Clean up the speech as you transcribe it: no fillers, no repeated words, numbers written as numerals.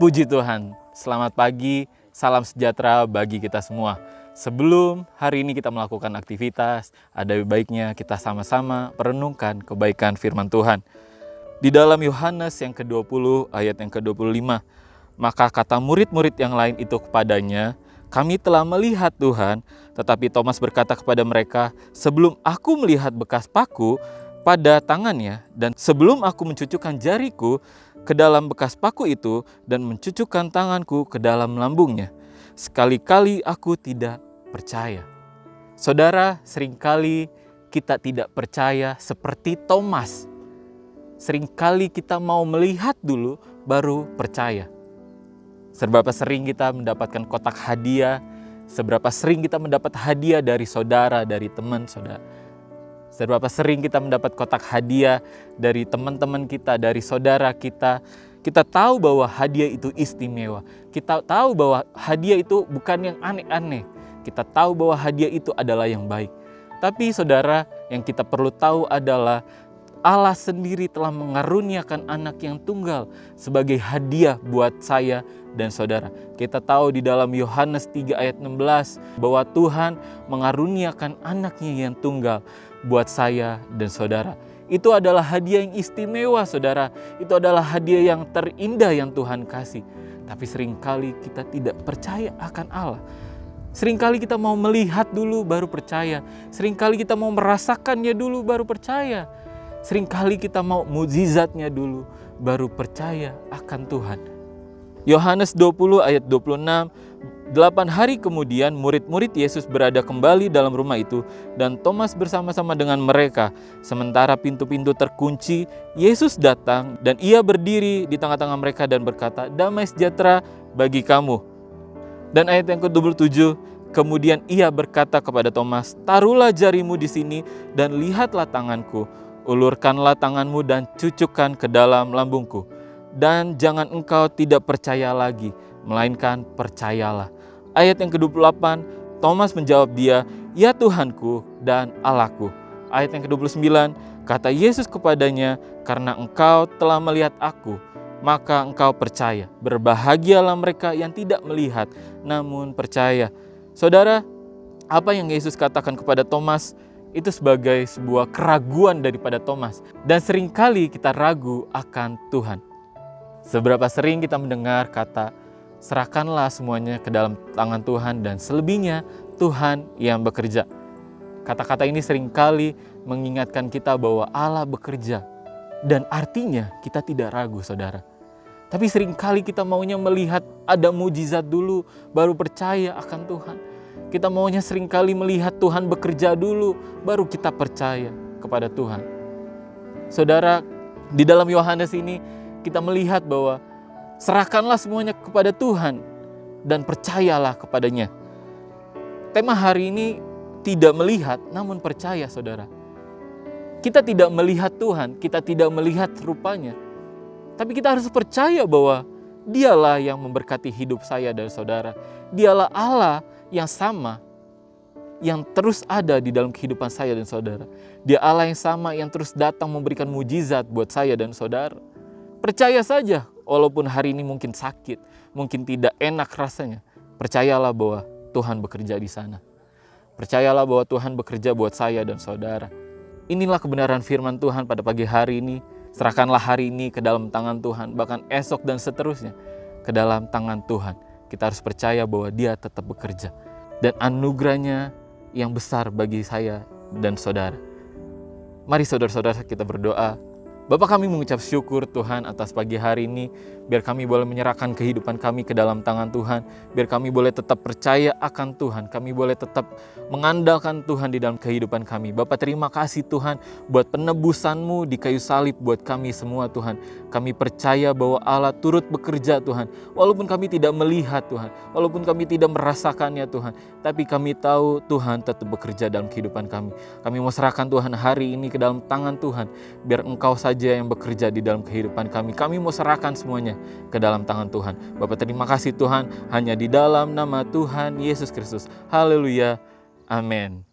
Puji Tuhan, selamat pagi, salam sejahtera bagi kita semua. Sebelum hari ini kita melakukan aktivitas, ada baiknya kita sama-sama merenungkan kebaikan firman Tuhan. Di dalam Yohanes yang ke-20 ayat yang ke-25, maka kata murid-murid yang lain itu kepadanya, kami telah melihat Tuhan. Tetapi Thomas berkata kepada mereka, sebelum aku melihat bekas paku pada tangannya, dan sebelum aku mencucukkan jariku ke dalam bekas paku itu, dan mencucukkan tanganku ke dalam lambungnya, sekali-kali aku tidak percaya. Saudara, seringkali kita tidak percaya seperti Thomas. Seringkali kita mau melihat dulu, baru percaya. Seberapa sering kita mendapatkan kotak hadiah, seberapa sering kita mendapat hadiah dari saudara, dari teman saudara. Seberapa sering kita mendapat kotak hadiah dari teman-teman kita, dari saudara kita. Kita tahu bahwa hadiah itu istimewa. Kita tahu bahwa hadiah itu bukan yang aneh-aneh. Kita tahu bahwa hadiah itu adalah yang baik. Tapi saudara, yang kita perlu tahu adalah Allah sendiri telah mengaruniakan anak yang tunggal sebagai hadiah buat saya dan saudara. Kita tahu di dalam Yohanes 3 ayat 16 bahwa Tuhan mengaruniakan anaknya yang tunggal buat saya dan saudara. Itu adalah hadiah yang istimewa, saudara. Itu adalah hadiah yang terindah yang Tuhan kasih. Tapi seringkali kita tidak percaya akan Allah. Seringkali kita mau melihat dulu baru percaya. Seringkali kita mau merasakannya dulu baru percaya. Seringkali kita mau mukjizatnya dulu baru percaya akan Tuhan. Yohanes 20 ayat 26, 8 hari kemudian murid-murid Yesus berada kembali dalam rumah itu, dan Thomas bersama-sama dengan mereka. Sementara pintu-pintu terkunci, Yesus datang dan ia berdiri di tengah-tengah mereka dan berkata, damai sejahtera bagi kamu. Dan ayat yang ke-27, kemudian ia berkata kepada Thomas, taruhlah jarimu di sini dan lihatlah tanganku. Ulurkanlah tanganmu dan cucukkan ke dalam lambungku. Dan jangan engkau tidak percaya lagi, melainkan percayalah. Ayat yang ke-28, Thomas menjawab dia, ya Tuhanku dan Allahku. Ayat yang ke-29, kata Yesus kepadanya, karena engkau telah melihat aku, maka engkau percaya. Berbahagialah mereka yang tidak melihat, namun percaya. Saudara, apa yang Yesus katakan kepada Thomas, itu sebagai sebuah keraguan daripada Thomas. Dan seringkali kita ragu akan Tuhan. Seberapa sering kita mendengar kata, serahkanlah semuanya ke dalam tangan Tuhan dan selebihnya Tuhan yang bekerja. Kata-kata ini seringkali mengingatkan kita bahwa Allah bekerja. Dan artinya kita tidak ragu, saudara. Tapi seringkali kita maunya melihat ada mujizat dulu, baru percaya akan Tuhan. Kita maunya seringkali melihat Tuhan bekerja dulu, baru kita percaya kepada Tuhan. Saudara, di dalam Yohanes ini kita melihat bahwa serahkanlah semuanya kepada Tuhan dan percayalah kepadanya. Tema hari ini tidak melihat, namun percaya, saudara. Kita tidak melihat Tuhan, kita tidak melihat rupanya. Tapi kita harus percaya bahwa Dialah yang memberkati hidup saya dan saudara. Dialah Allah yang sama, yang terus ada di dalam kehidupan saya dan saudara. Dia Allah yang sama yang terus datang memberikan mujizat buat saya dan saudara. Percaya saja, walaupun hari ini mungkin sakit, mungkin tidak enak rasanya. Percayalah bahwa Tuhan bekerja di sana. Percayalah bahwa Tuhan bekerja buat saya dan saudara. Inilah kebenaran firman Tuhan pada pagi hari ini. Serahkanlah hari ini ke dalam tangan Tuhan, bahkan esok dan seterusnya ke dalam tangan Tuhan. Kita harus percaya bahwa Dia tetap bekerja. Dan anugerahnya yang besar bagi saya dan saudara. Mari saudara-saudara kita berdoa. Bapa, kami mengucap syukur Tuhan atas pagi hari ini. Biar kami boleh menyerahkan kehidupan kami ke dalam tangan Tuhan. Biar kami boleh tetap percaya akan Tuhan. Kami boleh tetap mengandalkan Tuhan di dalam kehidupan kami. Bapa, terima kasih Tuhan buat penebusan-Mu di kayu salib buat kami semua Tuhan. Kami percaya bahwa Allah turut bekerja Tuhan. Walaupun kami tidak melihat Tuhan. Walaupun kami tidak merasakannya Tuhan. Tapi kami tahu Tuhan tetap bekerja dalam kehidupan kami. Kami mau serahkan Tuhan hari ini ke dalam tangan Tuhan. Biar Engkau saja yang bekerja di dalam kehidupan kami. Kami mau serahkan semuanya ke dalam tangan Tuhan. Bapak, terima kasih Tuhan, hanya di dalam nama Tuhan Yesus Kristus. Haleluya. Amin.